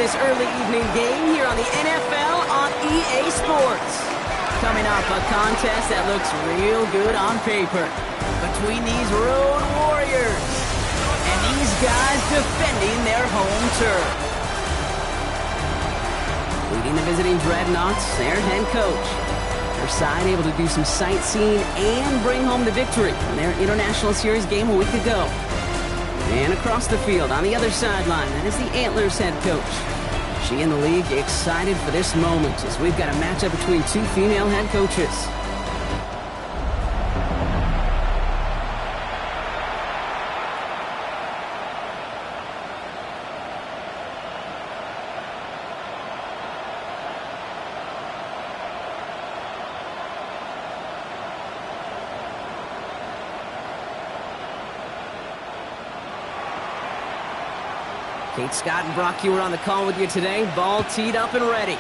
this early evening game here on the NFL on EA Sports. Coming up, a contest that looks real good on paper between these road warriors and these guys defending their home turf. Leading the visiting Dreadnoughts, their head coach. Their side able to do some sightseeing and bring home the victory in their International Series game a week ago. And across the field, on the other sideline, that is the Antlers head coach. She and the league excited for this moment as we've got a matchup between two female head coaches. Kate Scott and Brock Ewer on the call with you today. Ball teed up and ready.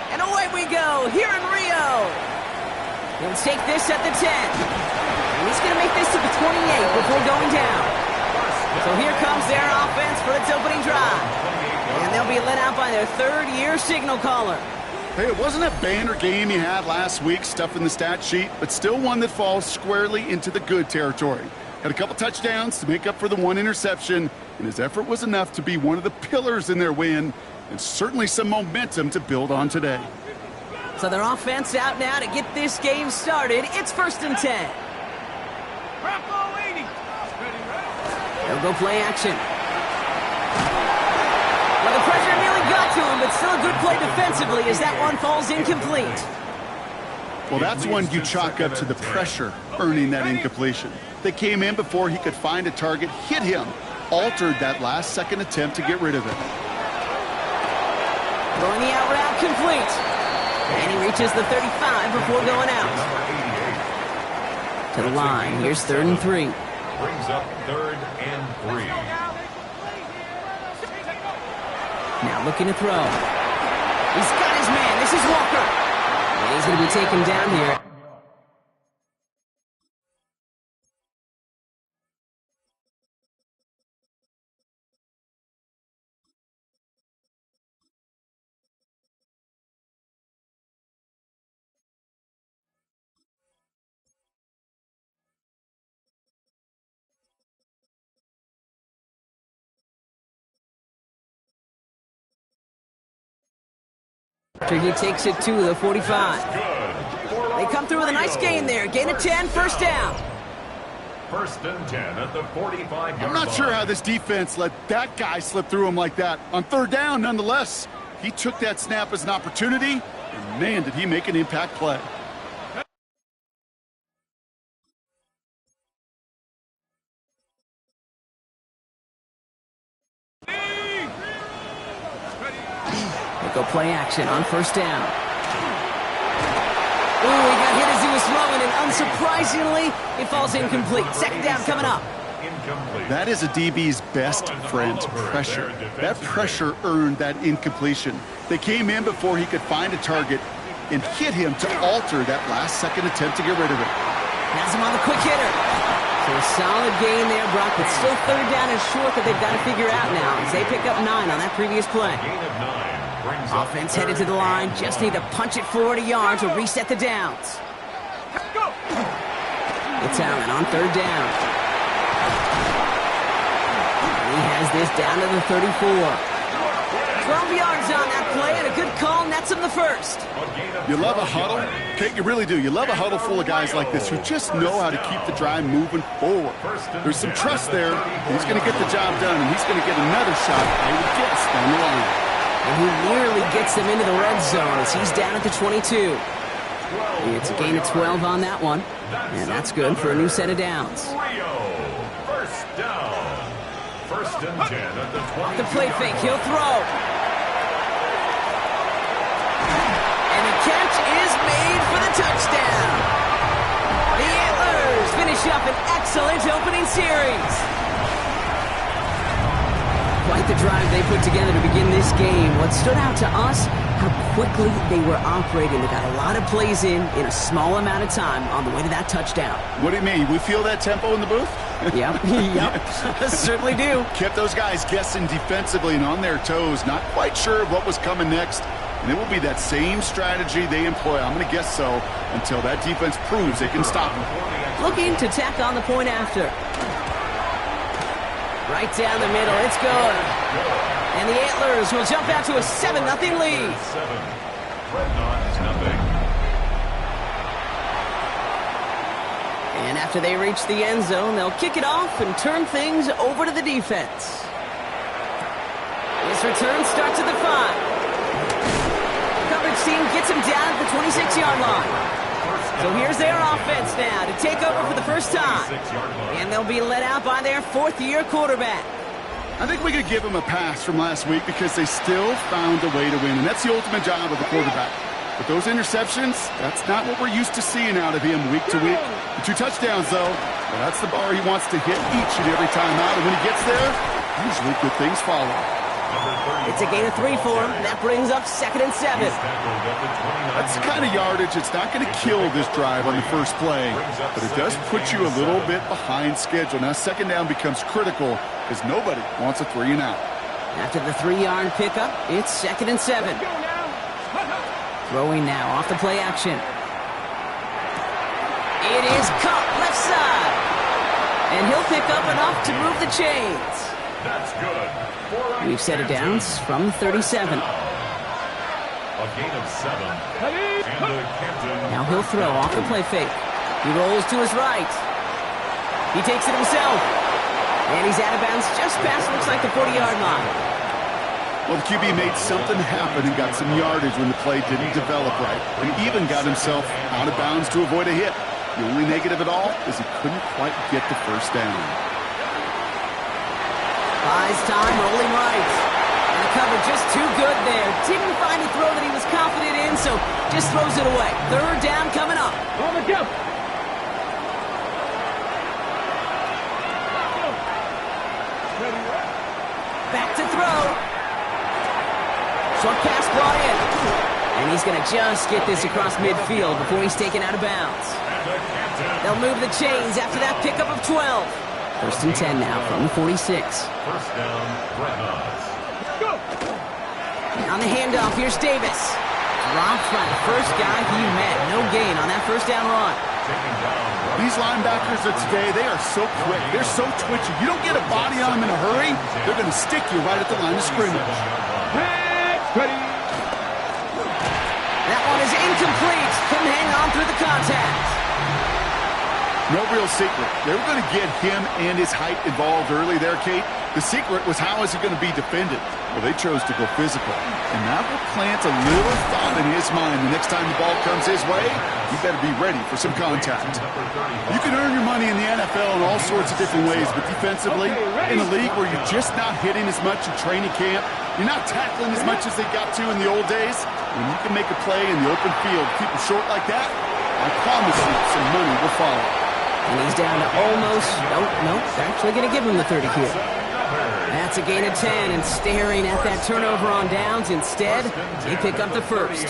And away we go here in Rio. He'll take this at the 10. And he's going to make this to the 28 before going down. So here comes their offense for its opening drive. And they'll be led out by their third-year signal caller. Hey, it wasn't a banner game you had last week, stuff in the stat sheet, but still one that falls squarely into the good territory. Had a couple touchdowns to make up for the one interception, and his effort was enough to be one of the pillars in their win, and certainly some momentum to build on today. So their offense out now to get this game started. It's 1st and 10. They'll go play action. Well, the pressure nearly got to him, but still a good play defensively as that one falls incomplete. Well, that's one you chalk up to the pressure earning that incompletion. They came in before he could find a target, hit him, altered that last-second attempt to get rid of it. Throwing the out route complete. And he reaches the 35 before going out. To the line. Here's 3rd and 3. Brings up 3rd and 3. Now looking to throw. He's got his man. This is Walker. And he's going to be taken down here. He takes it to the 45. They come through with a nice gain there. Gain of 10, 1st down. 1st and 10 at the 45-yard line. I'm not sure how this defense let that guy slip through him like that. On 3rd down, nonetheless, he took that snap as an opportunity, and man, did he make an impact play. Go play action on 1st down. Ooh, he got hit as he was throwing, and unsurprisingly, it falls incomplete. 2nd down coming up. That is a DB's best friend, pressure. That pressure earned that incompletion. They came in before he could find a target and hit him to alter that last-second attempt to get rid of it. Has him on the quick hitter. So a solid gain there, Brock, but still 3rd down is short that they've got to figure out now as they pick up 9 on that previous play. Offense headed to the line. Just need to punch it 40 yards to reset the downs. It's Allen on 3rd down. And he has this down to the 34. 12 yards on that play, and a good call nets him the 1st. You love a huddle? Kate, you really do. You love a huddle full of guys like this who just know how to keep the drive moving forward. There's some trust there. He's going to get the job done, and he's going to get another shot, I would guess, down the line. And he nearly gets them into the red zone as he's down at the 22. It's a gain of 12 on that one. And that's good for a new set of downs. 1st down. 1st and 10 at the 20. The play fake. He'll throw. And the catch is made for the touchdown. The Antlers finish up an excellent opening series. Quite the drive they put together to begin this game. What stood out to us, how quickly they were operating. They got a lot of plays in a small amount of time on the way to that touchdown. What do you mean? We feel that tempo in the booth? Yep, certainly do. Kept those guys guessing defensively and on their toes, not quite sure of what was coming next. And it will be that same strategy they employ, I'm going to guess so, until that defense proves they can stop them. Looking to tack on the point after. Right down the middle, it's good. And the Antlers will jump out to a 7-0 lead. And after they reach the end zone, they'll kick it off and turn things over to the defense. This return starts at the 5. Coverage team gets him down at the 26-yard line. So here's their offense now to take over for the first time. And they'll be led out by their fourth-year quarterback. I think we could give them a pass from last week because they still found a way to win. And that's the ultimate job of the quarterback. But those interceptions, that's not what we're used to seeing out of him week to week. The 2 touchdowns, though, well, that's the bar he wants to hit each and every time out. And when he gets there, usually good things follow. It's a gain of 3 for him. That brings up 2nd and 7. That's the kind of yardage. It's not going to kill this drive on the first play, but it does put you a little bit behind schedule. Now, 2nd down becomes critical because nobody wants a 3 and out. After the 3-yard pickup, it's 2nd and 7. Throwing now off the play action. It is caught left side. And he'll pick up enough to move the chains. That's good. We've set it down from 37. A gain of 7. Canton. Now he'll throw off the play fake. He rolls to his right. He takes it himself. And he's out of bounds just past, looks like, the 40-yard line. Well, the QB made something happen and got some yardage when the play didn't develop right. And even got himself out of bounds to avoid a hit. The only negative at all is he couldn't quite get the first down. Buys time, rolling right. And the cover just too good there. Didn't find a throw that he was confident in, so just throws it away. 3rd down coming up. On the go. Back to throw. Short pass brought in. And he's going to just get this across midfield before he's taken out of bounds. They'll move the chains after that pickup of 12. 1st and 10 now from the 46. First down, Brennan. On the handoff, here's Davis. Dropped by the first guy he met. No gain on that 1st down run. These linebackers of today, they are so quick. They're so twitchy. You don't get a body on them in a hurry, they're going to stick you right at the line of scrimmage. Ready. That one is incomplete. Couldn't hang on through the contact. No real secret. They were going to get him and his height involved early there, Kate. The secret was how is he going to be defended? Well, they chose to go physical. And that will plant a little thought in his mind. The next time the ball comes his way, he better be ready for some contact. You can earn your money in the NFL in all sorts of different ways, but defensively, in a league where you're just not hitting as much in training camp, you're not tackling as much as they got to in the old days, when you can make a play in the open field, keep them short like that, I promise you some money will follow. And he's down to almost, nope, actually going to give him the 30 here. That's a gain of 10, and staring at that turnover on downs. Instead, they pick up the 1st.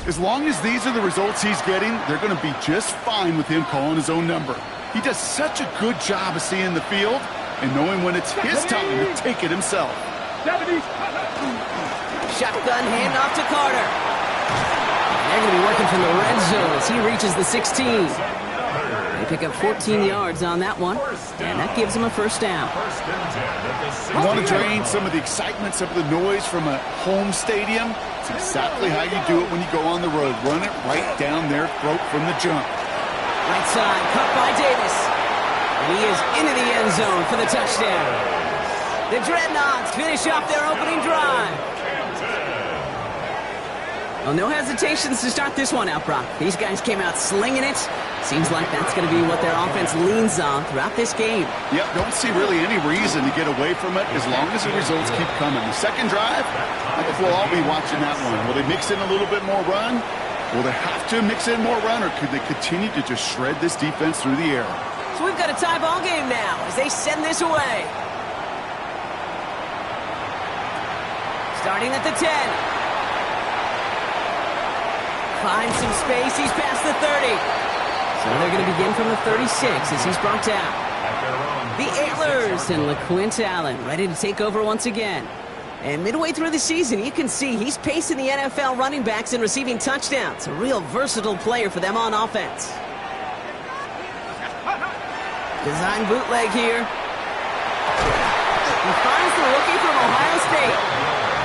As long as these are the results he's getting, they're going to be just fine with him calling his own number. He does such a good job of seeing the field and knowing when it's his time to take it himself. 70. Shotgun handoff to Carter. They're going to be working from the red zone as he reaches the 16. They pick up 14 yards on that one, and that gives him a 1st down. You want to drain some of the excitement, some of the noise from a home stadium? It's exactly how you do it when you go on the road. Run it right down their throat from the jump. Right side, cut by Davis. And he is into the end zone for the touchdown. The Dreadnoughts finish off their opening drive. Well, no hesitations to start this one out, Brock. These guys came out slinging it. Seems like that's going to be what their offense leans on throughout this game. Yep, don't see really any reason to get away from it as long as the results keep coming. The 2nd drive, I think we'll all be watching that one. Will they mix in a little bit more run? Will they have to mix in more run, or could they continue to just shred this defense through the air? So we've got a tie ball game now as they send this away. Starting at the 10. Finds some space. He's past the 30. So they're going to begin from the 36 as he's brought down. The Antlers and LeQuint Allen ready to take over once again. And midway through the season, you can see he's pacing the NFL running backs and receiving touchdowns. A real versatile player for them on offense. Design bootleg here. He finds the rookie from Ohio State.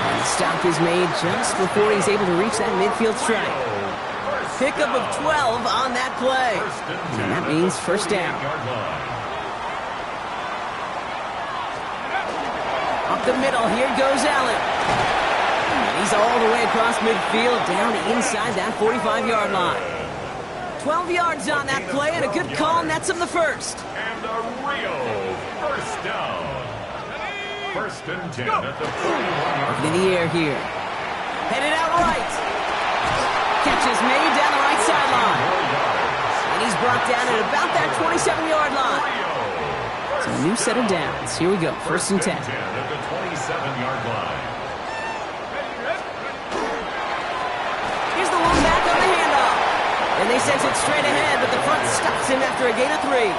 And the stop is made just before he's able to reach that midfield strike. Pickup of 12 on that play. And that means first down. Up the middle, here goes Allen. And he's all the way across midfield, down inside that 45-yard line. 12 yards on that play, and a good call nets him the first. And a real first down. First and 10 at the 41-yard Up in the air here. Headed out right. Catch is made down the right sideline. And he's brought down at about that 27-yard line. So a new set of downs. Here we go, first and 10. At the 27-yard line. Here's the one back on the handoff. And they send it straight ahead, but the front stops him after a gain of 3.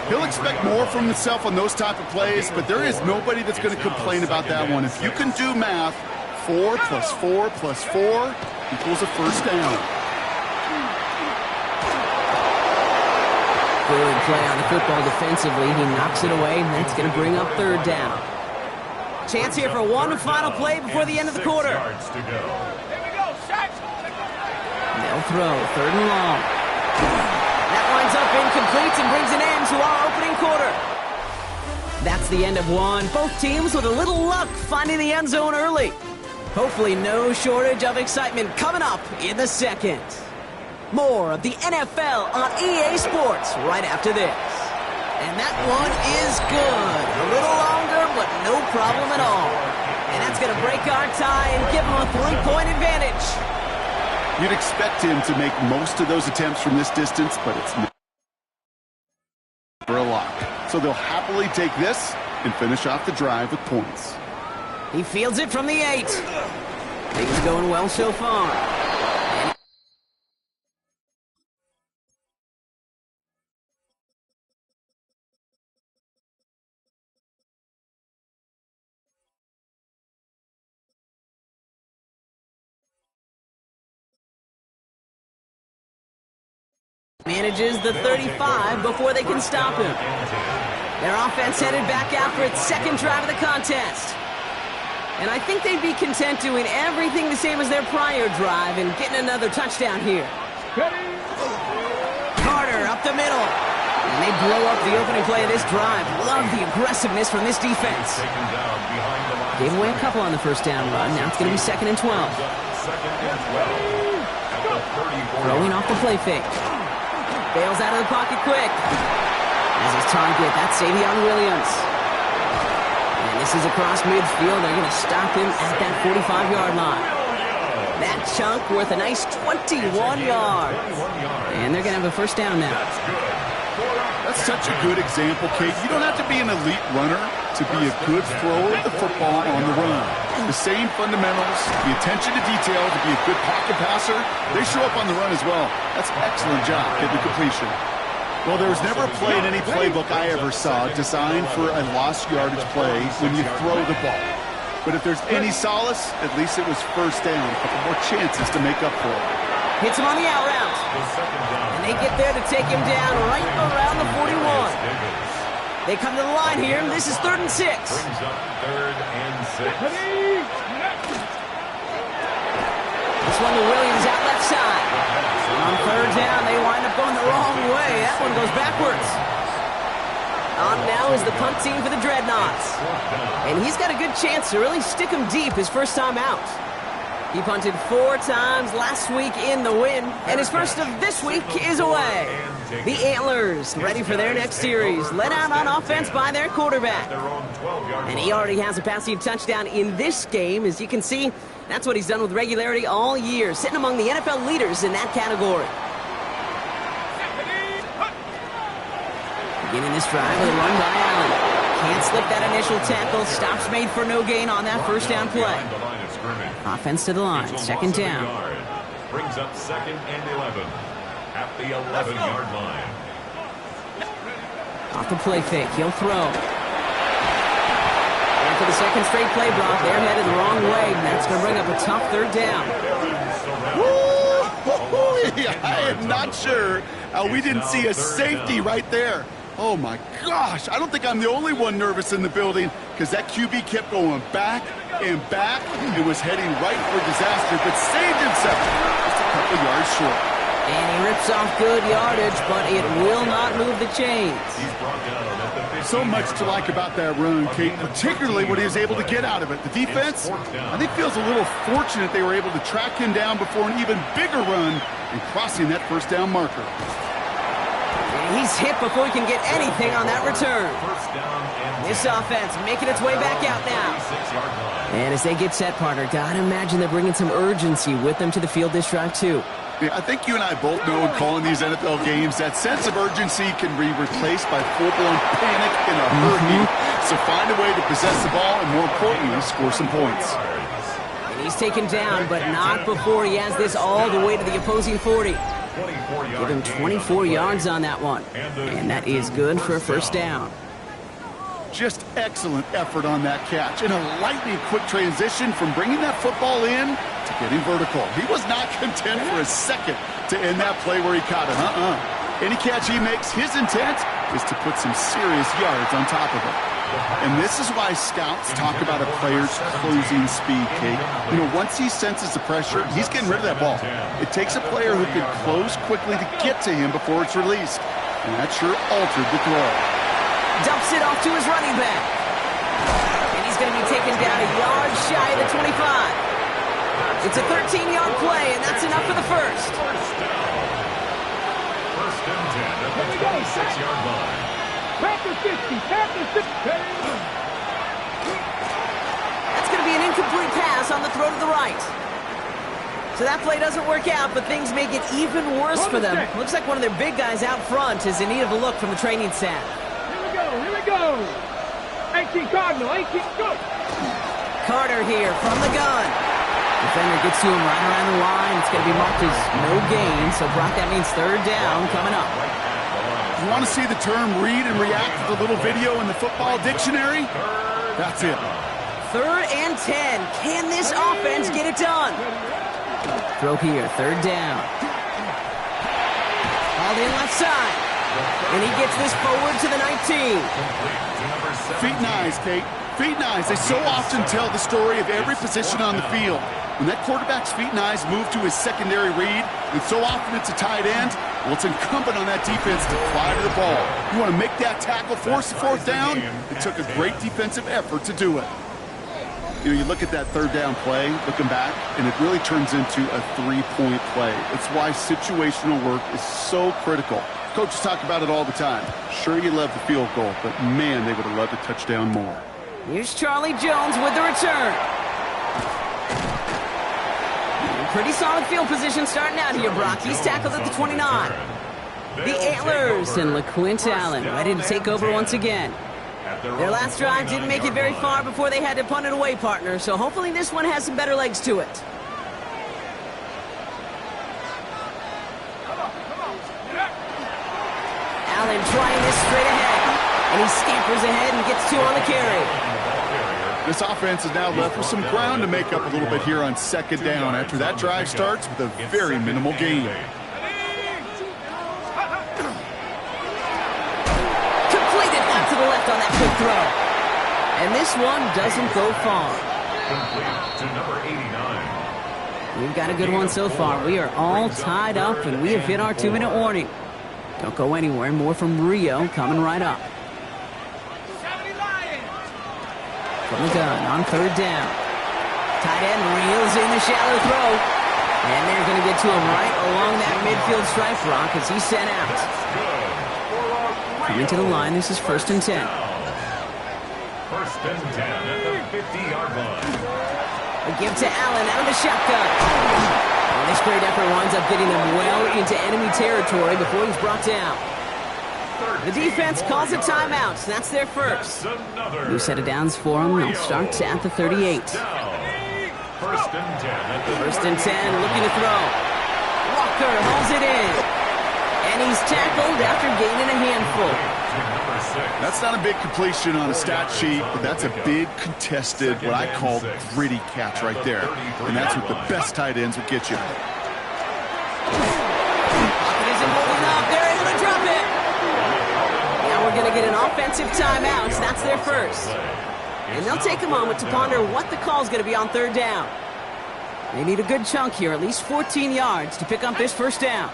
He'll expect more from himself on those type of plays, but there is nobody that's going to complain about that one. If you can do math, 4 plus 4 plus 4 equals a first down. Good play on the football defensively. He knocks it away, and that's going to bring up third down. Chance here for one final play before the end of the quarter. They'll throw, third and long. That winds up incomplete and brings an end to our opening quarter. That's the end of one. Both teams with a little luck finding the end zone early. Hopefully no shortage of excitement coming up in the second. More of the NFL on EA Sports right after this. And that one is good. A little longer, but no problem at all. And that's going to break our tie and give them a 3-point advantage. You'd expect him to make most of those attempts from this distance, but it's never a lock. So they'll happily take this and finish off the drive with points. He fields it from the 8. Things going well so far. Manages the 35 before they can stop him. Their offense headed back out for its second drive of the contest. And I think they'd be content doing everything the same as their prior drive and getting another touchdown here. Carter up the middle. And they blow up the opening play of this drive. Love the aggressiveness from this defense. Gave away a couple on the first down run. Now it's going to be 2nd and 12. Throwing off the play fake. Bails out of the pocket quick. As his target, that's Savion Williams. And this is across midfield. They're going to stop him at that 45-yard line. That chunk worth a nice 21 yards. And they're going to have a first down now. That's such a good example, Kate. You don't have to be an elite runner to be a good thrower of the football on the run. The same fundamentals, the attention to detail to be a good pocket passer, they show up on the run as well. That's an excellent job getting the completion. Well, there was never a play in any playbook I ever saw designed for a lost yardage play when you throw the ball. But if there's any solace, at least it was first down. A couple more chances to make up for it. Hits him on the out route. And they get there to take him down right around the 41. They come to the line here, and this is 3rd and 6. Brings up 3rd and 6. This one to Williams out left side. On 3rd down, they wind up going the wrong way. That one goes backwards. On now is the punt team for the Dreadnoughts. And he's got a good chance to really stick him deep his first time out. He punted 4 times last week in the win, and his first of this week is away. The Antlers ready for their next series, led out on offense by their quarterback. And he already has a passing touchdown in this game. As you can see, that's what he's done with regularity all year, sitting among the NFL leaders in that category. Beginning this drive with a run by Allen. Can't slip that initial tackle. Stops made for no gain on that first down play. Offense to the line. Second down. Brings up 2nd and 11 at the 11-yard line. Off the play fake. He'll throw. And for the second straight play block, they're headed the wrong way, and that's going to bring up a tough third down. I am not sure how we didn't see a safety right there. Oh, my gosh. I don't think I'm the only one nervous in the building because that QB kept going back and back. It was heading right for disaster, but saved himself just a couple yards short. And he rips off good yardage, but it will not move the chains. So much to like about that run, Kate, particularly what he was able to get out of it. The defense, I think, feels a little fortunate they were able to track him down before an even bigger run and crossing that first down marker. And he's hit before he can get anything on that return. This offense making its way back out now. And as they get set, partner, gotta imagine they're bringing some urgency with them to the field this drive, too. Yeah, I think you and I both know in calling these NFL games that sense of urgency can be replaced by full-blown panic in a hurry. So find a way to possess the ball and, more importantly, score some points. And he's taken down, but not before he has this all the way to the opposing 40. Give him 24 yards on that one. And that is good for a first down. Just excellent effort on that catch. And a lightning quick transition from bringing that football in to getting vertical. He was not content for a second to end that play where he caught it. Any catch he makes, his intent is to put some serious yards on top of it. And this is why scouts talk about a player's closing speed, Kate. You know, once he senses the pressure, he's getting rid of that ball. It takes a player who can close quickly to get to him before it's released. And that sure altered the throw. Dumps it off to his running back. And he's going to be taken down a yard shy of the 25. It's a 13-yard play, and that's enough for the first. First and 10 at the 26-yard line. Panther 50, Panther 50. That's going to be an incomplete pass on the throw to the right. So that play doesn't work out, but things make it even worse for them. Looks like one of their big guys out front is in need of a look from the training staff. Here we go. 18 Cardinal, 18, go. Carter here from the gun. Defender gets to him right around the line. It's going to be marked as no gain, so Brock, that means third down coming up. You want to see the term read and react to the little video in the football dictionary? That's it. Third and 10. Can this offense get it done? Throw here, third down. Hauled in left side. And he gets this forward to the 19. Feet and eyes, Kate. Feet and eyes. They so often tell the story of every position on the field. When that quarterback's feet and eyes move to his secondary read, and so often it's a tight end, well, it's incumbent on that defense to fly to the ball. You want to make that tackle, force the fourth down? It took a great defensive effort to do it. You know, you look at that third down play, looking back, and it really turns into a three-point play. It's why situational work is so critical. Coaches talk about it all the time. Sure, you love the field goal, but man, they would have loved a touchdown more. Here's Charlie Jones with the return. Pretty solid field position starting out here, Brock. He's tackled at the 29. The Antlers and LaQuint Allen ready to take over once again. Their last drive didn't make it very far before they had to punt it away, partner, so hopefully this one has some better legs to it. Allen trying this straight ahead, and he scampers ahead and gets two on the carry. This offense is now left with some ground to make up a little bit here on second down after that drive starts with a very minimal gain. Completed out to the left on that quick throw. And this one doesn't go far. Complete to number 89. We've got a good one so far. We are all tied up, and we have hit our 2-minute warning. Don't go anywhere. More from Rio coming right up. From the gun on third down. Tight end reels in the shallow throw. And they're going to get to him right along that midfield stripe, Brock, as he's sent out. Coming to the line, this is first and 10. First and 10 at the 50-yard line. A give to Allen out of the shotgun. And this great effort winds up getting them well into enemy territory before he's brought down. The defense calls a timeout, so that's their first. New set of downs for them. They'll start at the 38. First and 10. First and 10, looking to throw. Walker holds it in. And he's tackled after gaining a handful. That's not a big completion on a stat sheet, but that's a big contested, what I call gritty catch right there. And that's what the best tight ends will get you. They're able to drop it. Now we're going to get an offensive timeout. So that's their first. And they'll take a moment to ponder what the call is going to be on third down. They need a good chunk here, at least 14 yards to pick up this first down.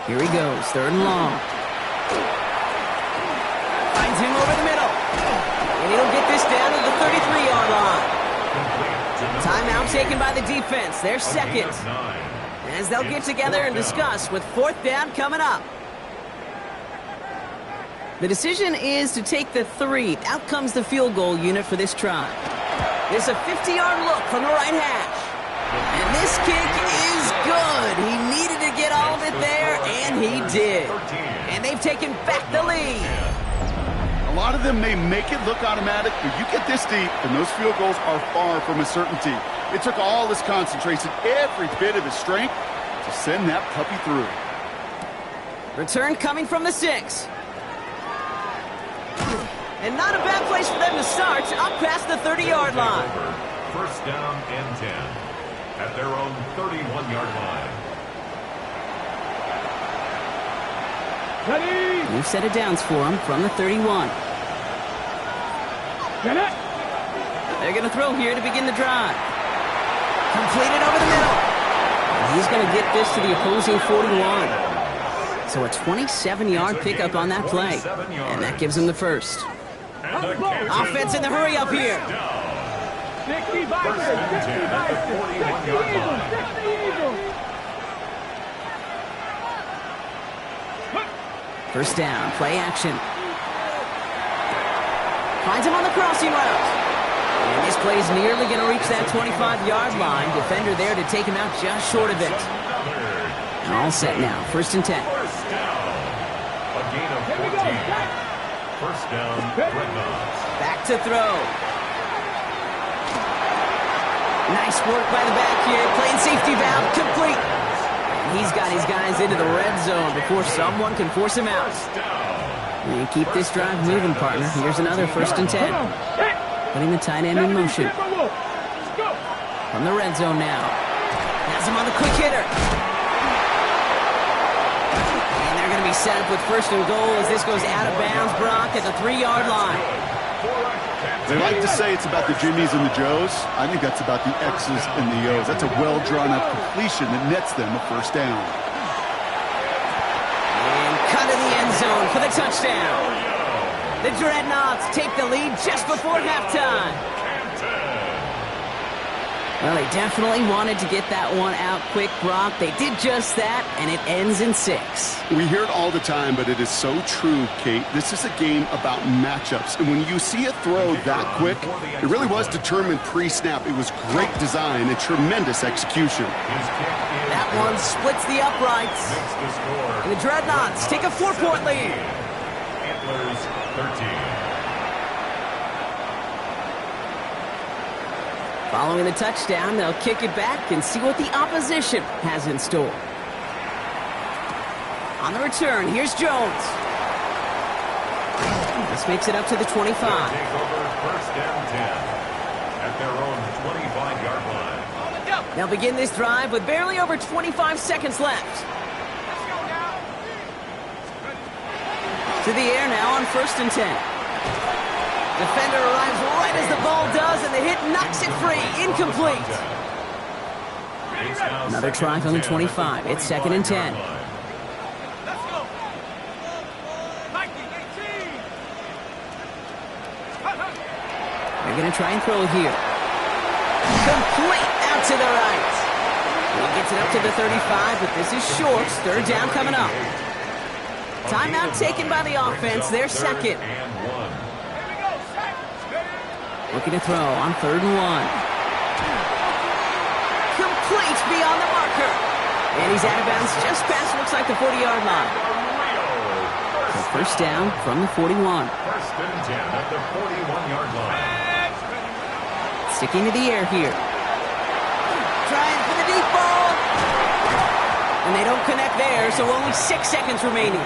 Here he goes, third and long. Finds him over the middle. And he'll get this down to the 33-yard line. Timeout taken by the defense. Their second. As they'll get together and discuss with fourth down coming up. The decision is to take the 3. Out comes the field goal unit for this try. There's a 50-yard look from the right hash. And this kick is good. He needed to get all of it there, and he did. And they've taken back the lead. A lot of them may make it look automatic, but you get this deep, and those field goals are far from a certainty. It took all his concentration, every bit of his strength, to send that puppy through. Return coming from the 6. And not a bad place for them to start, up past the 30-yard line. First down and 10 at their own 31-yard line. Ready? New set of downs for him from the 31. Get it. They're going to throw here to begin the drive. Completed over the middle. And he's going to get this to the opposing 41. So a 27-yard pickup on that play. And that gives him the first. Offense in the hurry up here. 60 Vikings, 60 Vikings, 60 Eagles, 60 Eagles. First down, play action. Finds him on the crossing route. And this play is nearly going to reach that 25-yard line. Defender there to take him out just short of it. And all set now, first and 10. First down. A gain of 14. First down, Dreadnoughts. Back to throw. Nice work by the back here. Playing safety valve complete. And he's got his guys into the red zone before someone can force him out. And keep this drive moving, partner. Here's another first and 10. Putting the tight end in motion. From the red zone now. Has him on the quick hitter. And they're going to be set up with first and goal as this goes out of bounds, Brock, at the 3-yard line. They like to say it's about the Jimmies and the Joes. I think that's about the X's and the O's. That's a well-drawn-up completion that nets them a first down. And cut in the end zone for the touchdown. The Dreadnoughts take the lead just before halftime. Well, they definitely wanted to get that one out quick, Brock. They did just that, and it ends in 6. We hear it all the time, but it is so true, Kate. This is a game about matchups. And when you see a throw that quick, it really was determined pre-snap. It was great design and tremendous execution. That one splits the uprights. And the Dreadnoughts take a 4-point lead. Antlers 13. Following the touchdown, they'll kick it back and see what the opposition has in store. On the return, here's Jones. This makes it up to the 25. Take over first down 10 at their own 25-yard line. They'll begin this drive with barely over 25 seconds left. To the air now on first and 10. Defender arrives right as the ball does, and the hit knocks it free. Incomplete. Another try from the 25. It's second and 10. They're going to try and throw here. Complete out to the right. He gets it up to the 35, but this is short. Third down coming up. Timeout taken by the offense. Their second. Looking to throw on third and 1. Complete beyond the marker. And he's out of bounds just past, looks like, the 40-yard line. first down from the 41. First and 10 at the 41-yard line. Sticking to the air here. Trying for the deep ball. And they don't connect there, so only 6 seconds remaining.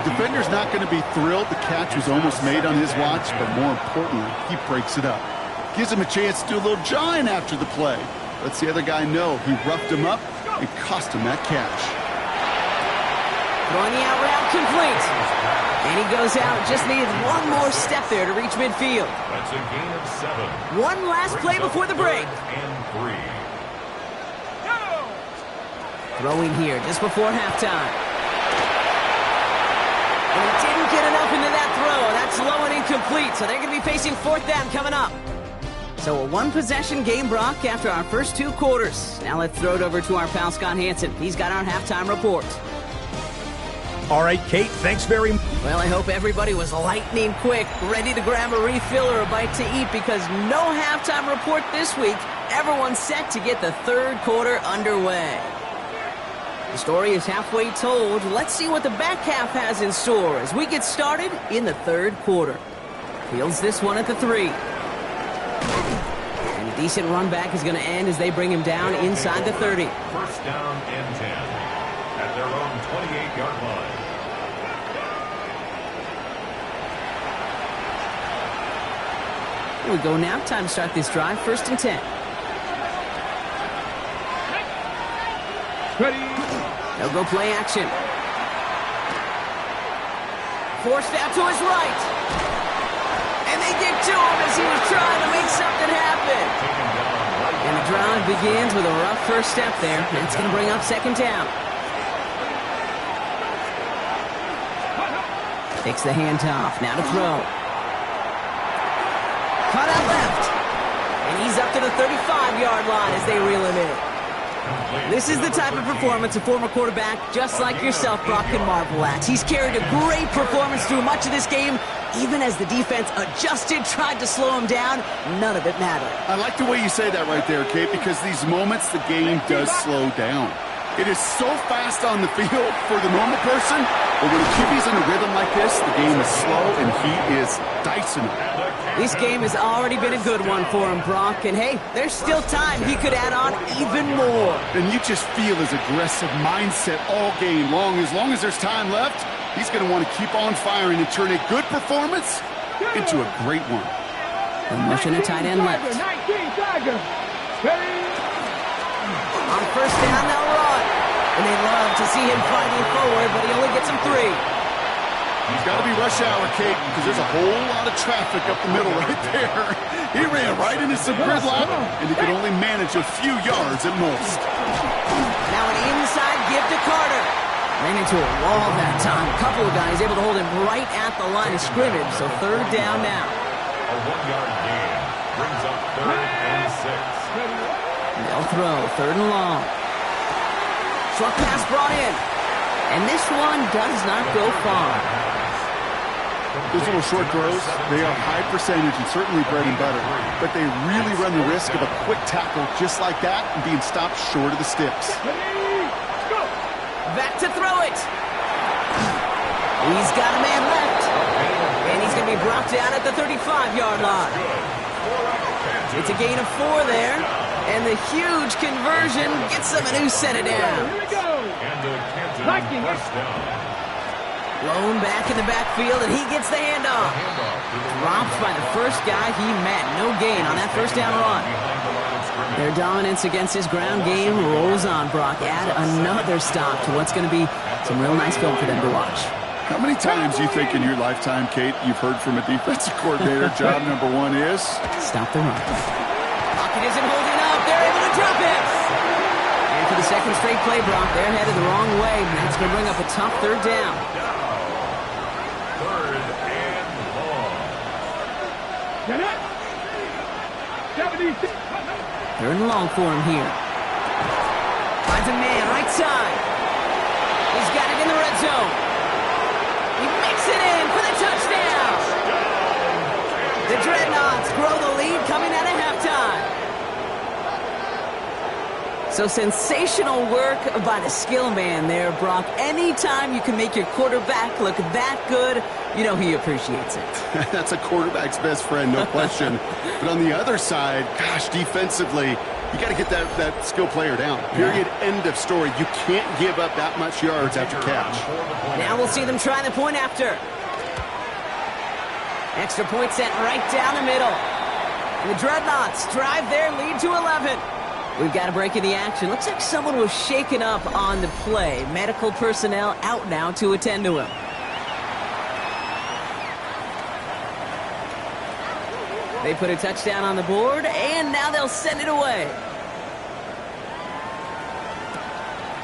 Defender's not going to be thrilled the catch was almost made on his watch, but more importantly, he breaks it up. Gives him a chance to do a little jawing after the play. Lets the other guy know he roughed him up and cost him that catch. Throwing the out route complete. And he goes out. Just needed one more step there to reach midfield. That's a gain of 7. One last play before the break. And 3. Throwing here just before halftime. And he didn't get enough into that throw. That's low and incomplete, so they're going to be facing 4th down coming up. So a one-possession game, Brock, after our first 2 quarters. Now let's throw it over to our pal Scott Hansen. He's got our halftime report. All right, Kate, thanks very much. Well, I hope everybody was lightning quick, ready to grab a refill or a bite to eat, because no halftime report this week. Everyone's set to get the 3rd quarter underway. The story is halfway told. Let's see what the back half has in store as we get started in the 3rd quarter. Fields this one at the 3. And a decent run back is going to end as they bring him down inside the 30. First down and 10 at their own 28-yard line. Here we go now. Time to start this drive. 1st and 10. Ready. They'll go play action. Forced out to his right. And they get to him as he was trying to make something happen. And the drive begins with a rough first step there. And it's going to bring up 2nd down. Takes the handoff. Now to throw. Cut out left. And he's up to the 35-yard line as they reel him in. This is the type of performance a former quarterback just like yourself, Brock, can marvel at. He's carried a great performance through much of this game. Even as the defense adjusted, tried to slow him down, none of it mattered. I like the way you say that right there, Kate, because these moments the game does slow down. It is so fast on the field for the normal person, but when a QB's in a rhythm like this, the game is slow and he is dicing it. This game has already been a good one for him, Brock, and hey, there's still time he could add on even more. And you just feel his aggressive mindset all game long. As there's time left, he's going to want to keep on firing and turn a good performance into a great one. The motion at tight end left. 19 Tiger. Ready. On 1st down, they'll run. And they love to see him fighting forward, but he only gets him 3. He's got to be rush hour, Kate, because there's a whole lot of traffic up the middle right there. He ran right into some gridlock, and he could only manage a few yards at most. Now an inside give to Carter. Ran into a wall that time. A couple of guys able to hold him right at the line of scrimmage, so 3rd down now. A 1-yard gain brings up 3rd and 6. They'll throw, 3rd and long. Short pass brought in. And this one does not go far. Those little short throws, they are high percentage and certainly bread and butter, but they really run the risk of a quick tackle just like that and being stopped short of the sticks. Back to throw it. He's got a man left. And he's going to be brought down at the 35-yard line. It's a gain of 4 there. And the huge conversion gets them a new set of downs. Here we go. And a Canton first down. Blown back in the backfield, and he gets the handoff. Dropped by the first guy he met. No gain on that 1st down run. Their dominance against his ground game rolls on, Brock. Add another stop to what's going to be some real nice film for them to watch. How many times do you think in your lifetime, Kate, you've heard from a defensive coordinator, job number 1 is? Stop the run. Pocket isn't holding up. They're able to drop it. And for the 2nd straight play, Brock, they're headed the wrong way. That's going to bring up a tough 3rd down. 3rd and long. 76. 3rd and long for him here. Finds a man right side. He's got it in the red zone. He makes it in for the touchdown. The Dreadnoughts grow the lead coming out of halftime. So sensational work by the skill man there, Brock. Anytime you can make your quarterback look that good, you know he appreciates it. That's a quarterback's best friend, no question. But on the other side, gosh, defensively, you got to get that skill player down. Period. End of story. You can't give up that much yards after catch. Now we'll see them try the point after. Extra point sent right down the middle. And the Dreadnoughts drive their lead to 11. We've got a break in the action. Looks like someone was shaken up on the play. Medical personnel out now to attend to him. They put a touchdown on the board, and now they'll send it away.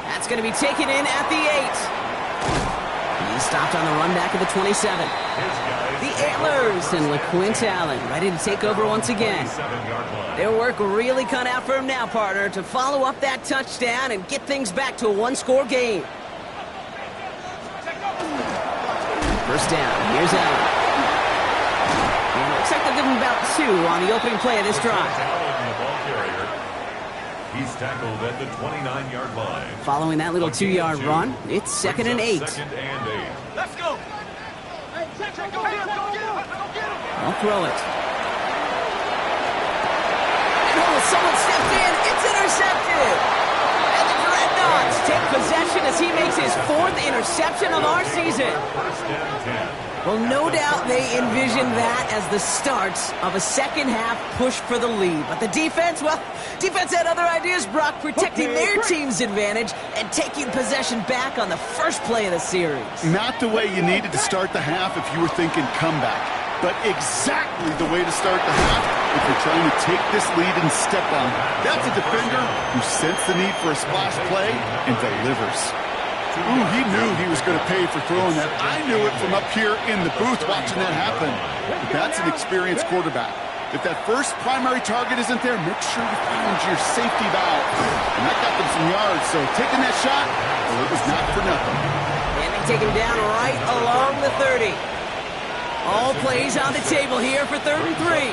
That's going to be taken in at the 8. He's stopped on the run back at the 27. The Antlers and LeQuint Allen ready to take over once again. Their work really cut out for him now, partner, to follow up that touchdown and get things back to a one-score game. First down, here's Allen. And it looks like they'll give him about 2 on the opening play of this drive. He's tackled at the 29-yard line. Following that little 2-yard run, it's 2nd and 8. Let's go. I'll throw it. Oh, someone stepped in. It's intercepted. And the Dreadnoughts take possession as he makes his 4th interception of our season. Well, no doubt they envisioned that as the start of a second-half push for the lead. But the defense, well, defense had other ideas, Brock, protecting their team's advantage and taking possession back on the first play of the series. Not the way you needed to start the half if you were thinking comeback, but exactly the way to start the half if you're trying to take this lead and step on it. That's a defender who sensed the need for a splash play and delivers. Ooh, he knew he was going to pay for throwing that. I knew it from up here in the booth watching that happen. But that's an experienced quarterback. If that first primary target isn't there, make sure you find your safety valve. And that got them some yards, so taking that shot, well, it was not for nothing. And they take him down right along the 30. All plays on the table here for 3rd and 3.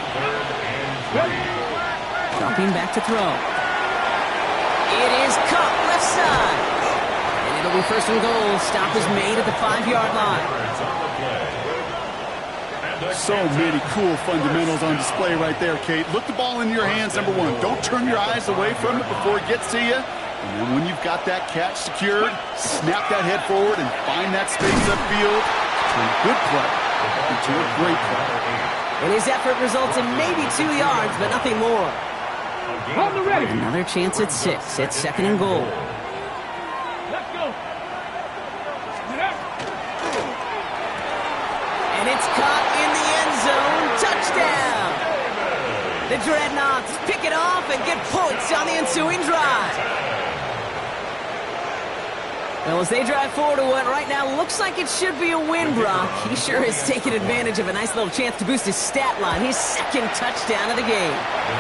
Jumping back to throw. It is caught left side. And it'll be 1st and goal. Stop is made at the 5-yard line. So many cool fundamentals on display right there, Kate. Look the ball in your hands, number 1. Don't turn your eyes away from it before it gets to you. And then when you've got that catch secured, snap that head forward and find that space upfield. Turn a good play into a great play. And his effort results in maybe 2 yards, but nothing more. On the ready. Another chance at 6. It's 2nd and goal. Let's go. And it's caught in the end zone. Touchdown! The Dreadnoughts pick it off and get points on the ensuing drive. Well, as they drive forward to what right now looks like it should be a win, Brock, he sure has taken advantage of a nice little chance to boost his stat line. His 2nd touchdown of the game.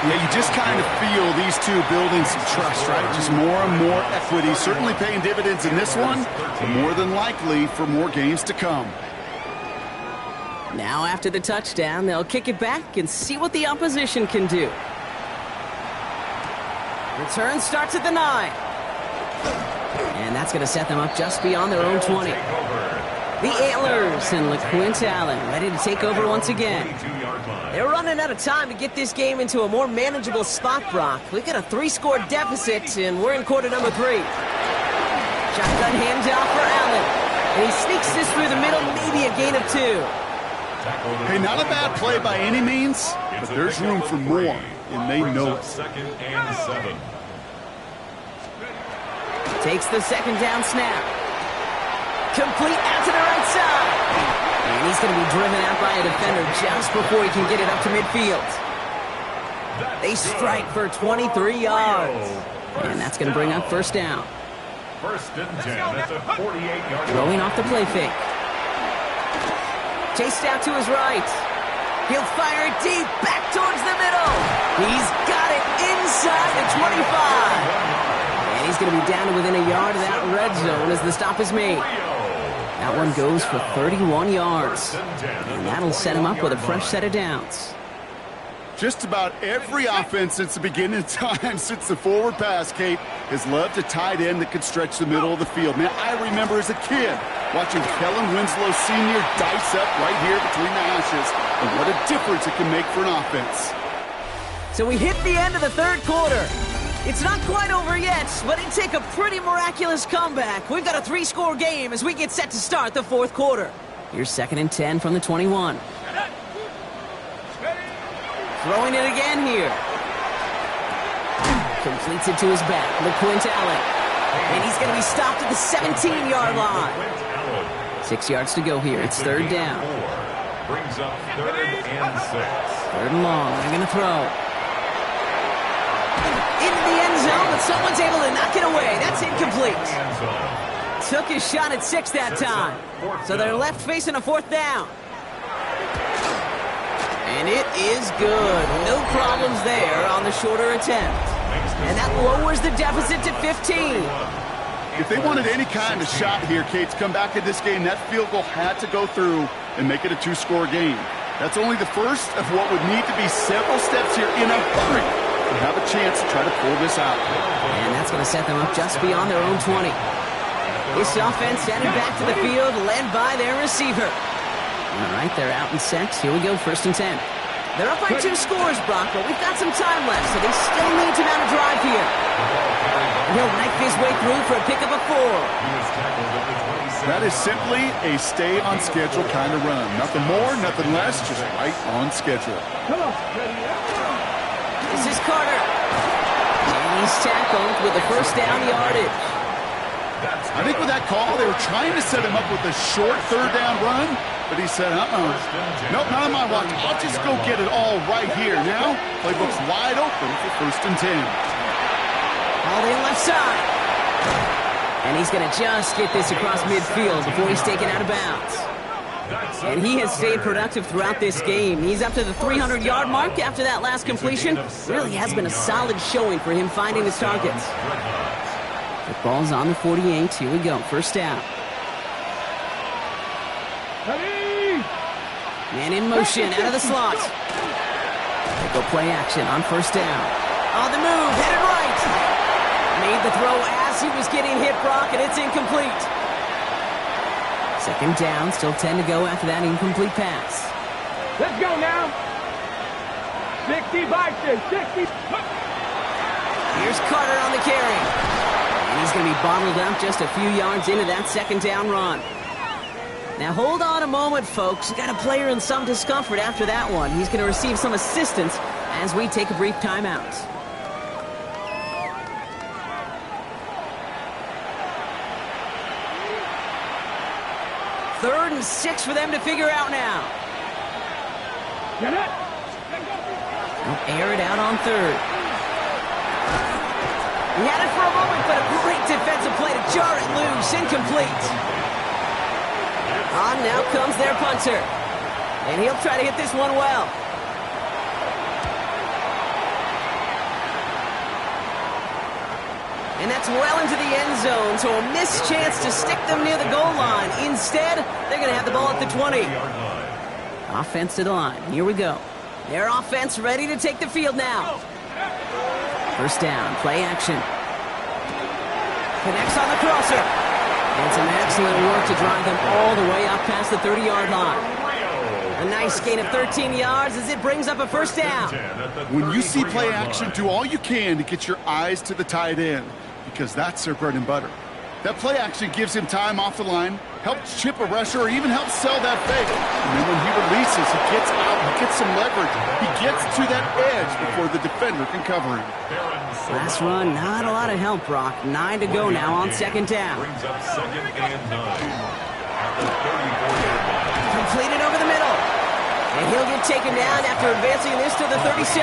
Yeah, you just kind of feel these two building some trust, right? Just more and more equity. Certainly paying dividends in this one, but more than likely for more games to come. Now after the touchdown, they'll kick it back and see what the opposition can do. Return starts at the 9. And that's going to set them up just beyond their own 20. The Antlers and LeQuint Allen ready to take over once again. They're running out of time to get this game into a more manageable spot, Brock. We've got a 3-score deficit, and we're in quarter number 3. Shotgun handoff for Allen. And he sneaks this through the middle, maybe a gain of 2. Hey, not a bad play by any means, but there's room for more, and they know it. 2nd and 7. Takes the 2nd down snap. Complete out to the right side. And he's going to be driven out by a defender just before he can get it up to midfield. They strike for 23 yards. And that's going to bring up 1st down. 1st and 10 at the 48-yard line. Throwing off the play fake. Chased out to his right. He'll fire it deep, back towards the middle. He's got it inside the 25. And he's going to be down to within a yard of that red zone as the stop is made. That one goes for 31 yards. And that'll set him up with a fresh set of downs. Just about every offense since the beginning of time, since the forward pass, Kate, has loved a tight end that could stretch the middle of the field. Man, I remember as a kid watching Kellen Winslow Sr. dice up right here between the hashes, and what a difference it can make for an offense. So we hit the end of the third quarter. It's not quite over yet, but it'd take a pretty miraculous comeback. We've got a 3-score game as we get set to start the fourth quarter. Here's 2nd and 10 from the 21. Throwing it again here. Completes it to his back. LeQuint Allen. And he's going to be stopped at the 17-yard line. 6 yards to go here. It's 3rd down. Brings up 3rd and 6. 3rd and long. They're going to throw. Into the end zone, but someone's able to knock it away. That's incomplete. Took his shot at 6 that time. So they're left facing a 4th down. And it is good. No problems there on the shorter attempt. And that lowers the deficit to 15. If they wanted any kind of shot here, Kate, to come back in this game, that field goal had to go through and make it a 2-score game. That's only the first of what would need to be several steps here in a hurry to have a chance to try to pull this out. And that's going to set them up just beyond their own 20. This offense headed back to the field, led by their receiver. All right, they're out in sets. Here we go, 1st and 10. They're up by 2 scores, Brock, but we've got some time left, so they still need to mount a drive here. And he'll knife his way through for a pickup of 4. That is simply a stay-on-schedule kind of run. Nothing more, nothing less, just right on schedule. This is Carter. And he's tackled with the 1st down yardage. I think with that call, they were trying to set him up with a short 3rd down run, but he said, nope, not on my watch. I'll just go get it all right here. Now, playbook's wide open for 1st and 10. All in left side. And he's going to just get this across midfield before he's taken out of bounds. And he has stayed productive throughout this game. He's up to the 300-yard mark after that last completion. Really has been a solid showing for him finding his targets. The ball's on the 48. Here we go. 1st down. Man in motion out of the slot. They go play action on 1st down. On the move, headed right. Made the throw as he was getting hit, Brock, and it's incomplete. 2nd down, still 10 to go after that incomplete pass. Let's go now. 60 by 60. Here's Carter on the carry. And he's going to be bottled up just a few yards into that 2nd down run. Now hold on a moment, folks. Got a player in some discomfort after that one. He's going to receive some assistance as we take a brief timeout. Third and 6 for them to figure out now. They'll air it out on 3rd. He had it for a moment, but a great defensive play to jar it loose. Incomplete. On now comes their punter. And he'll try to hit this one well. And that's well into the end zone, so a missed chance to stick them near the goal line. Instead, they're going to have the ball at the 20. Offense to the line. Here we go. Their offense ready to take the field now. 1st down, play action. Connects on the crosser. And some excellent work to drive them all the way up past the 30-yard line. A nice gain of 13 yards as it brings up a 1st down. When you see play action, do all you can to get your eyes to the tight end, because that's their bread and butter. That play action gives him time off the line, helps chip a rusher, or even helps sell that fake. And then when he releases, he gets out, he gets some leverage. He gets to that edge before the defender can cover him. Last run, not a lot of help, Brock. 9 to go now on 2nd down. Brings up 2nd and 9 at the 34-yard line. Completed over the middle. And he'll get taken down after advancing this to the 37.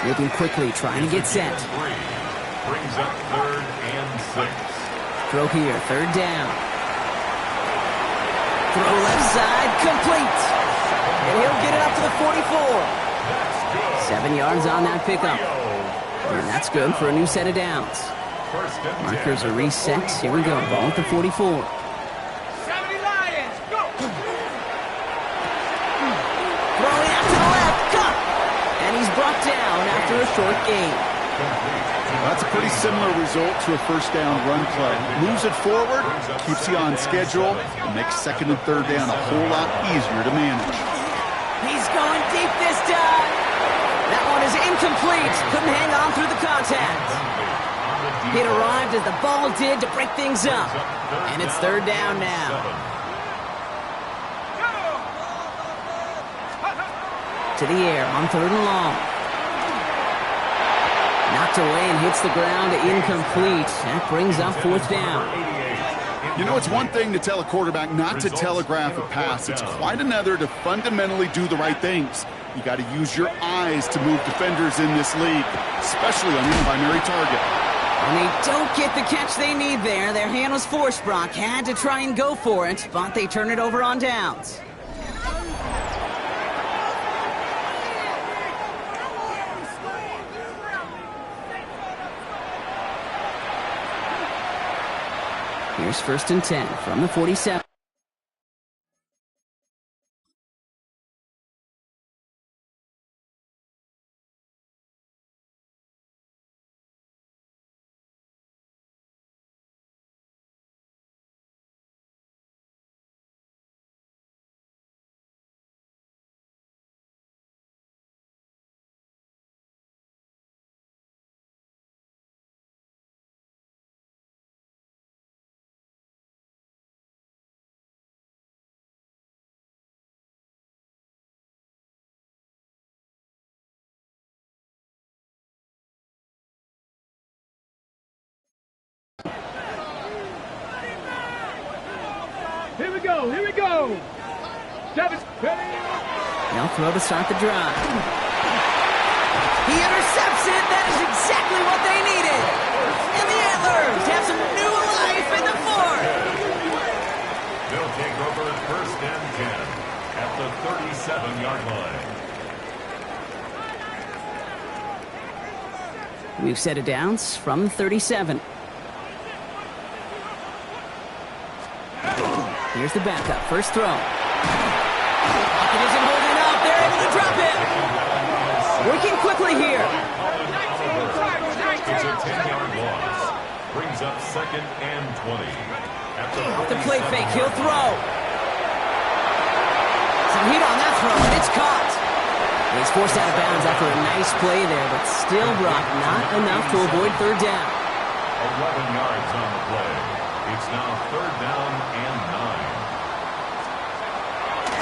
Moving quickly, trying to get set. Brings up 3rd and 6. Throw here, 3rd down. Throw left side, complete. And he'll get it up to the 44. 7 yards on that pickup. And that's good for a new set of downs. Markers are reset. Here we go, ball at the 44. Throwing out to the left, cut. after a short gain. That's a pretty similar result to a first down run play. Moves it forward, keeps you on schedule, and makes second and third down a whole lot easier to manage. He's going deep this time. That one is incomplete. Couldn't hang on through the contact. It arrived as the ball did to break things up. And it's third down now. To the air on third and long. Knocked away and hits the ground, incomplete. That brings up fourth down. You know, it's one thing to tell a quarterback not to telegraph a pass. It's quite another to fundamentally do the right things. You got to use your eyes to move defenders in this league, especially on your primary target. And they don't get the catch they need there. Their hand was forced, Brock. Had to try and go for it, but they turn it over on downs. Here's first and 10 from the 47. Here we go, here we go. 7, They'll throw to start the drive. He intercepts it. That is exactly what they needed. And the Antlers have some new life in the fourth. They'll take over first and 10 at the 37-yard line. We've set it downs from the 37. Here's the backup. First throw. It isn't holding up. They're able to drop it. Working quickly here. It's a 10-yard loss. Brings up second and 20. The play fake. He'll throw. Some heat on that throw, and it's caught. He's forced out of bounds after a nice play there, but still, Brock, not enough to avoid third down. 11 yards on the play. It's now third down and 9.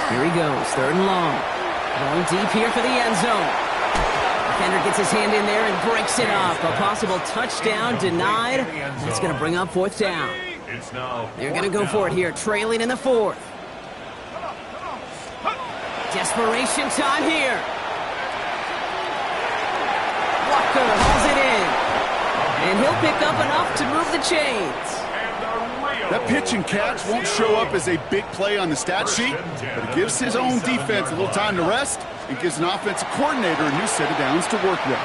Here he goes, third and long. Going deep here for the end zone. Defender gets his hand in there and breaks it up. A possible touchdown denied. That's going to bring up fourth down. It's now They're going to go for it here, trailing in the fourth. Desperation time here. Walker hauls it in. And he'll pick up enough to move the chains. That pitch and catch won't show up as a big play on the stat sheet, but it gives his own defense a little time to rest and gives an offensive coordinator a new set of downs to work with.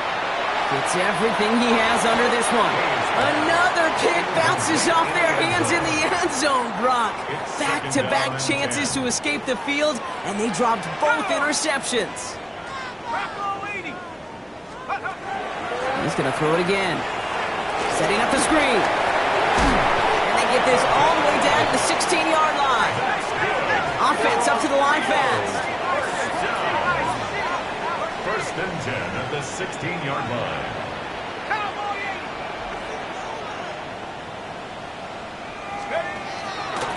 It's everything he has under this one. Another pick bounces off their hands in the end zone, Brock. Back-to-back chances to escape the field, and they dropped both interceptions. He's going to throw it again. Setting up the screen. Get this all the way down to the 16-yard line. Offense up to the line fast. First and 10 at the 16-yard line.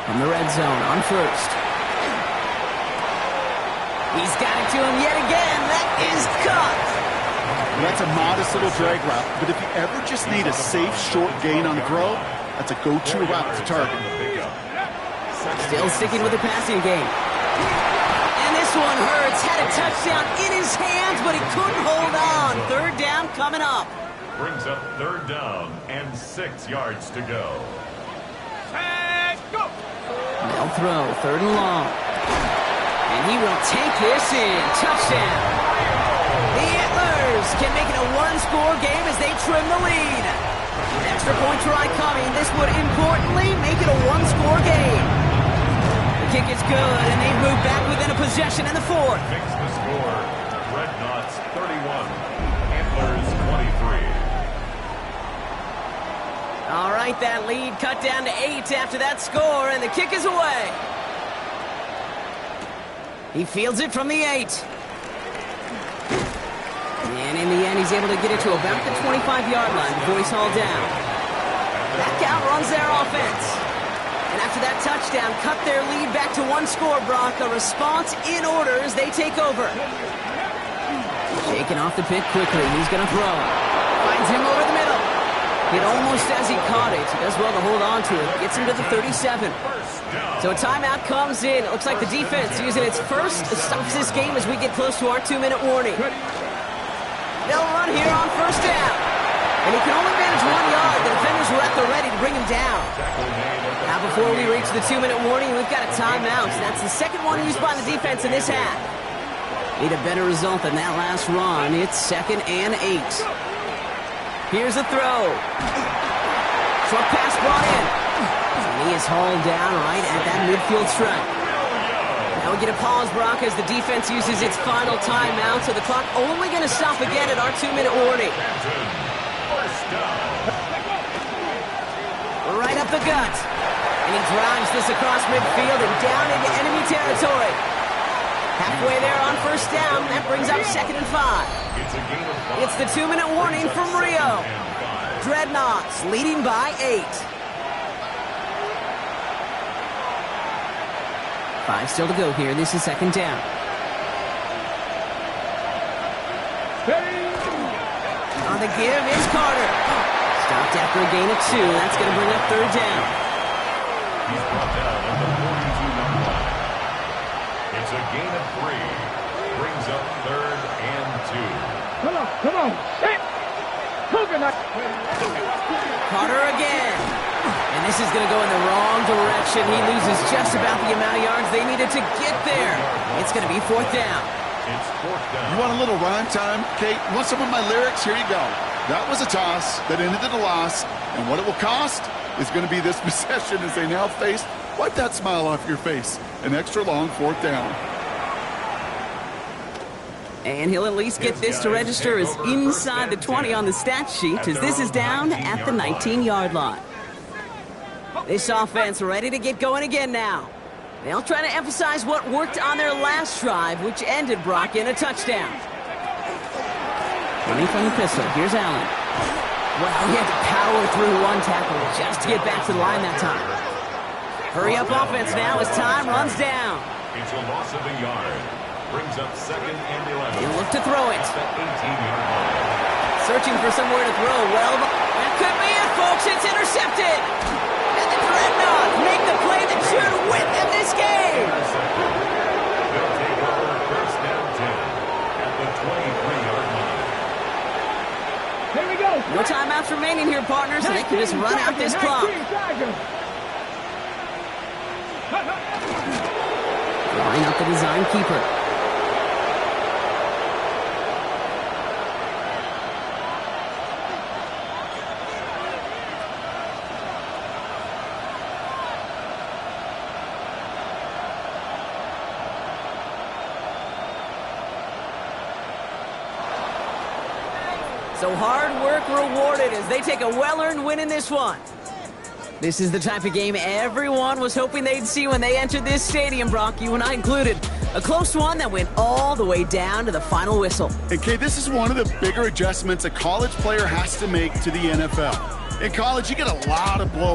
From the red zone on first. He's got it to him yet again. That is cut. That's a modest little drag route, but if you ever just need a safe, short gain on the throw, that's a go-to route to target. Still sticking with the passing game. And this one hurts. Had a touchdown in his hands, but he couldn't hold on. Third down coming up. Brings up third down and 6 yards to go. They'll throw third and long. And he will take this in. Touchdown. The Antlers can make it a one-score game as they trim the lead. Extra point try coming. This would importantly make it a one-score game. The kick is good, and they move back within a possession in the fourth. Fix the score. Red Knots 31. Antlers right, that lead cut down to 8 after that score, and the kick is away. He fields it from the 8. And in the end, he's able to get it to about the 25-yard line before he's hauled down. Back out runs their offense. And after that touchdown, cut their lead back to 1 score, Brock. A response in order as they take over. Shaking off the pick quickly. He's going to throw. Finds him over the middle. Hit almost as he caught it. He does well to hold on to it. Gets him to the 37. So a timeout comes in. It looks like the defense using its first stops this game as we get close to our 2-minute warning. They'll run here on first down. And he can only manage 1 yard. The defenders were at the ready to bring him down. Now before we reach the 2-minute warning, we've got a timeout. That's the second one used by the defense in this half. Need a better result than that last run. It's 2nd and 8. Here's a throw. Short pass brought in. And he is hauled down right at that midfield stripe. Now we get a pause, Brock, as the defense uses its final timeout, so the clock only going to stop again at our 2-minute warning. Right up the gut. And he drives this across midfield and down into enemy territory. Halfway there on first down. That brings up 2nd and 5. It's the 2-minute warning from Rio. Dreadnoughts leading by 8. 5 still to go here. This is 2nd down. On the give is Carter. Stopped after a gain of 2. That's going to bring up 3rd down. He's brought down at the 42-yard line. It's a gain of 3. Brings up 3rd and 2. Come on. Hey. Coconut. Carter again. And this is going to go in the wrong direction. He loses just about the amount of yards they needed to get there. It's going to be 4th down. It's 4th down. You want a little rhyme time? Kate, you want some of my lyrics? Here you go. That was a toss that ended in a loss, and what it will cost is going to be this possession as they now face, wipe that smile off your face, an extra long 4th down. And he'll at least get this to register as inside the 20 on the stat sheet, as this is down at the 19-yard line. This offense ready to get going again now. They'll try to emphasize what worked on their last drive, which ended, Brock, in a touchdown. Running from the pistol, here's Allen. Well, he had to power through 1 tackle just to get back to the line that time. Hurry up offense now as time runs down. It's a loss of a yard. Brings up 2nd and 11. He'll look to throw it. At the 18-yard line. Searching for somewhere to throw. Well, that could be it, folks. It's intercepted. And the Dreadnoughts make the play that should win them this game. They'll take over first down 10 at the 23-yard line. Here we go. No timeouts remaining here, partners, so they can just run out this clock. Drawing up the design keeper. So hard work rewarded as they take a well-earned win in this one. This is the type of game everyone was hoping they'd see when they entered this stadium, Brock, you and I included. A close one that went all the way down to the final whistle. And Kate, this is one of the bigger adjustments a college player has to make to the NFL. In college, you get a lot of blow